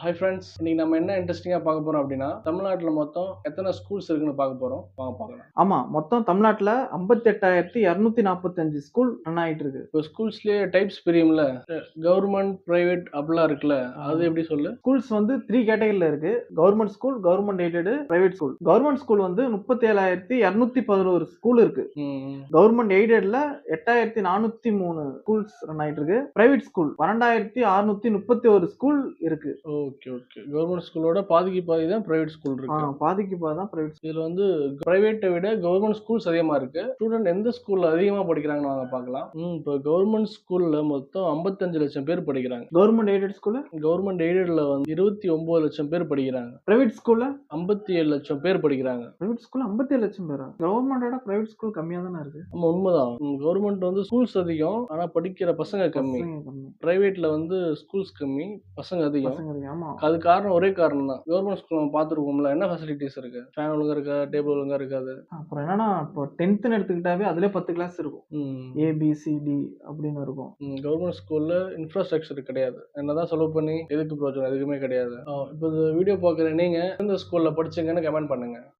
Hi friends, இன்னைக்கு நம்ம என்ன இன்ட்ரெஸ்டிங்கா பார்க்க போறோம் அப்படின்னா, தமிழ்நாட்டுல மொத்தம் எத்தனை ஸ்கூல்ஸ் இருக்குன்னு பார்க்க போறோம். வாங்க பார்க்கலாம். ஆமா. மொத்தம் தமிழ்நாட்டுல 58,245 ஸ்கூல் ரன் ஆயிட்டு இருக்கு. இப்போ ஸ்கூல்ஸ்லயே டைப்ஸ் பிரியும்ல, கவர்மெண்ட், பிரைவேட் அப்படிலாம் இருக்குல்ல, அது எப்படி சொல்லு? ஸ்கூல்ஸ் வந்து 3 கேட்டகரில இருக்கு. Government school, government aided, private school. Government school வந்து 37,211 ஸ்கூல் இருக்கு. ம். கவர்மெண்ட் எய்டட்ல 8,403 ஸ்கூல்ஸ் ரன் ஆயிட்டு இருக்கு. பிரைவேட் ஸ்கூல் 12,631 ஸ்கூல் இருக்கு. Okay, okay. கவர்மெண்ட் ஸ்கூலோட பாதிக்கு பாதி தான் பிரைவேட் ஸ்கூல் இருக்கு. பாதிக்கு பாதி தான் பிரைவேட். இதுல வந்து பிரைவேட்டை விட கவர்மெண்ட் ஸ்கூல்ஸ் அதிகமா இருக்கு. ஸ்டூடெண்ட் எந்த ஸ்கூல்ல அதிகமா படிக்கிறாங்கன்னு வாங்க பார்க்கலாம். இப்போ கவர்மெண்ட் ஸ்கூல்ல மொத்தம் 55 லட்சம் பேர் படிக்கிறாங்க. கவர்மெண்ட் எய்டட் ஸ்கூல்ல கவர்மெண்ட் எய்டட்ல வந்து 29 லட்சம் பேர் படிக்கிறாங்க. பிரைவேட் ஸ்கூல்ல 57 லட்சம் பேர் படிக்கிறாங்க. பிரைவேட் ஸ்கூல்ல 57 லட்சம் பேரா? கவர்மெண்டோட பிரைவேட் ஸ்கூல் கம்மியா தானே இருக்கு. ஆமா, உண்மைதான். கவர்மெண்ட் வந்து ஸ்கூல்ஸ் அதிகம், ஆனா படிக்கிற பசங்க கம்மி. பசங்க கம்மி. பிரைவேட்ல வந்து ஸ்கூல்ஸ் கம்மி, பசங்க அதிகம். பசங்க இருக்கு. ஆமா. அது காரணம் ஒரே காரணம் தான். கவர்மெண்ட் ஸ்கூல் நம்ம பார்த்துருப்போம்ல, என்ன ஃபெசிலிட்டிஸ் இருக்கு? ஃபேன் ஒழுங்கா இருக்கா? டேபிள் ஒழுங்கா இருக்காது. அப்புறம் என்னன்னா, இப்போ 10த்ன்னு எடுத்துக்கிட்டாவே அதுலயே 10 கிளாஸ் இருக்கும். ம். ஏபிசிடி அப்படின்னு இருக்கும். கவர்மெண்ட் ஸ்கூல்ல இன்ஃப்ராஸ்ட்ரக்சர் கிடையாது. என்னதான் செலவு பண்ணி எதுக்கு பிரயோஜனம்? எதுக்குமே கிடையாது. இப்போ இந்த வீடியோ பார்க்குற நீங்க எந்த ஸ்கூல்ல படிச்சீங்கன்னு கமெண்ட் பண்ணுங்க.